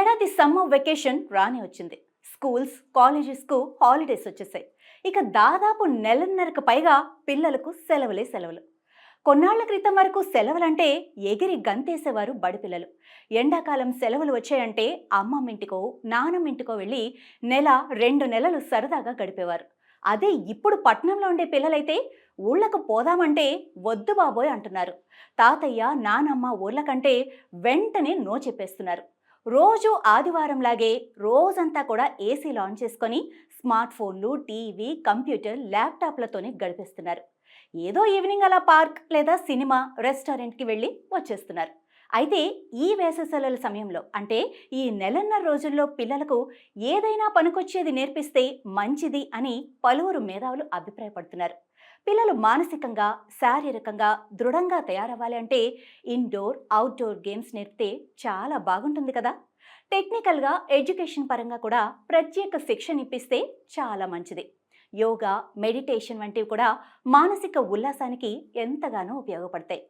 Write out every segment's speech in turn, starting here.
ఏడాది summer vacation రానే వచ్చింది. స్కూల్స్, కాలేజెస్కు హాలిడేస్ వచ్చేసాయి. ఇక దాదాపు నెలన్నరకు పైగా పిల్లలకు సెలవులే సెలవులు. కొన్నాళ్ల క్రితం వరకు సెలవులంటే ఎగిరి గంతేసేవారు బడి పిల్లలు. ఎండాకాలం సెలవులు వచ్చాయంటే అమ్మమ్మింటికో నానమ్మింటికో వెళ్ళి నెల 2 నెలలు సరదాగా గడిపేవారు. అదే ఇప్పుడు పట్నంలో ఉండే పిల్లలైతే ఊళ్ళకు పోదామంటే వద్దు బాబోయ్ అంటున్నారు. తాతయ్య నానమ్మ ఊర్లకంటే వెంటనే నో చెప్పేస్తున్నారు. రోజు ఆదివారంలాగే రోజంతా కూడా ఏసీలు ఆన్ చేసుకొని స్మార్ట్ ఫోన్లు, టీవీ, కంప్యూటర్, ల్యాప్టాప్లతోనే గడిపేస్తున్నారు. ఏదో ఈవినింగ్ అలా పార్క్ లేదా సినిమా, రెస్టారెంట్కి వెళ్ళి వచ్చేస్తున్నారు. అయితే ఈ వేసవి సెలవుల సమయంలో అంటే ఈ నెలన్నర రోజుల్లో పిల్లలకు ఏదైనా పనికొచ్చేది నేర్పిస్తే మంచిది అని పలువురు మేధావులు అభిప్రాయపడుతున్నారు. పిల్లలు మానసికంగా, శారీరకంగా దృఢంగా తయారవ్వాలి అంటే ఇండోర్, అవుట్డోర్ గేమ్స్ నేర్పితే చాలా బాగుంటుంది కదా. టెక్నికల్గా, ఎడ్యుకేషన్ పరంగా కూడా ప్రత్యేక శిక్షణ ఇప్పిస్తే చాలా మంచిది. యోగా, మెడిటేషన్ వంటివి కూడా మానసిక ఉల్లాసానికి ఎంతగానో ఉపయోగపడతాయి.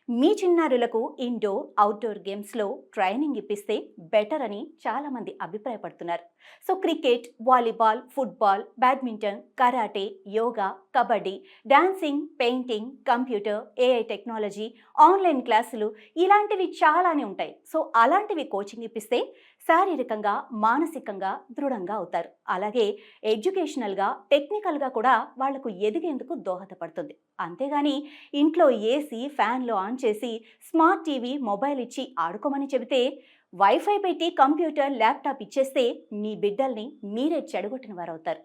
మీ చిన్నారులకు ఇండోర్, అవుట్డోర్ గేమ్స్లో ట్రైనింగ్ ఇప్పిస్తే బెటర్ అని చాలామంది అభిప్రాయపడుతున్నారు. So cricket, volleyball, football, badminton, karate, yoga, kabaddi, dancing, painting, computer, AI technology, online క్లాసులు ఇలాంటివి చాలానే ఉంటాయి. సో అలాంటివి కోచింగ్ ఇప్పిస్తే శారీరకంగా, మానసికంగా దృఢంగా అవుతారు. అలాగే ఎడ్యుకేషనల్గా, టెక్నికల్గా కూడా వాళ్లకు ఎదిగేందుకు దోహదపడుతుంది. అంతేగాని ఇంట్లో ఏసీ, ఫ్యాన్లు ఆన్ చేసి స్మార్ట్ టీవీ, మొబైల్ ఇచ్చి ఆడుకోమని చెబితే, వైఫై పెట్టి కంప్యూటర్, ల్యాప్టాప్ ఇచ్చేస్తే మీ బిడ్డల్ని మీరే చెడగొట్టిన వారవుతారు.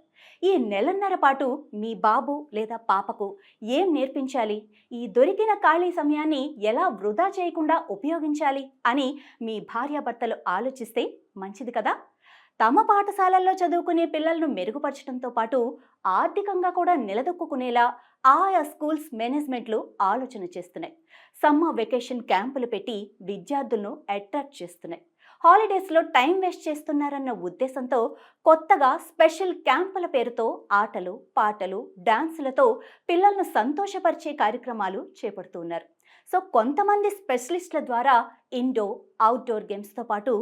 ఈ నెలన్నర పాటు మీ బాబు లేదా పాపకు ఏం నేర్పించాలి, ఈ దొరికిన ఖాళీ సమయాన్ని ఎలా వృధా చేయకుండా ఉపయోగించాలి అని మీ భార్యాభర్తలు ఆలోచిస్తే మంచిది కదా. తమ పాఠశాలల్లో చదువుకునే పిల్లలను మెరుగుపరచడంతో పాటు ఆర్థికంగా కూడా నిలదొక్కునేలా ఆయా స్కూల్స్ మేనేజ్మెంట్లు ఆలోచన చేస్తున్నాయి. సమ్మర్ వెకేషన్ క్యాంపులు పెట్టి విద్యార్థులను అట్రాక్ట్ చేస్తున్నాయి. హాలిడేస్లో టైం వేస్ట్ చేస్తున్నారన్న ఉద్దేశంతో కొత్తగా స్పెషల్ క్యాంపుల పేరుతో ఆటలు, పాటలు, డాన్సులతో పిల్లలను సంతోషపరిచే కార్యక్రమాలు చేపడుతూ ఉన్నారు. సో కొంతమంది స్పెషలిస్టుల ద్వారా ఇండోర్, అవుట్డోర్ గేమ్స్తో పాటు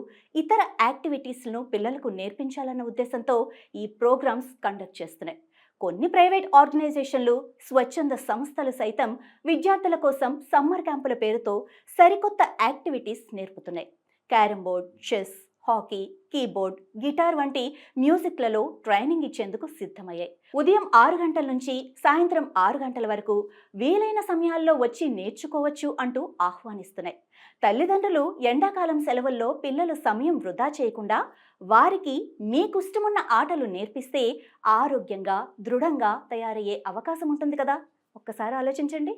ఇతర యాక్టివిటీస్లను పిల్లలకు నేర్పించాలన్న ఉద్దేశంతో ఈ ప్రోగ్రామ్స్ కండక్ట్ చేస్తున్నాయి. కొన్ని ప్రైవేట్ ఆర్గనైజేషన్లు, స్వచ్ఛంద సంస్థలు సైతం విద్యార్థుల కోసం సమ్మర్ క్యాంపుల పేరుతో సరికొత్త యాక్టివిటీస్ నేర్పుతున్నాయి. Carrom board, chess, hockey, keyboard, guitar వంటి మ్యూజిక్లలో ట్రైనింగ్ ఇచ్చేందుకు సిద్ధమయ్యాయి. ఉదయం 6 గంటల నుంచి సాయంత్రం 6 గంటల వరకు వీలైన సమయాల్లో వచ్చి నేర్చుకోవచ్చు అంటూ ఆహ్వానిస్తున్నాయి. తల్లిదండ్రులు ఎండాకాలం సెలవుల్లో పిల్లలు సమయం వృధా చేయకుండా వారికి మీకిష్టమున్న ఆటలు నేర్పిస్తే ఆరోగ్యంగా, దృఢంగా తయారయ్యే అవకాశం ఉంటుంది కదా. ఒక్కసారి ఆలోచించండి.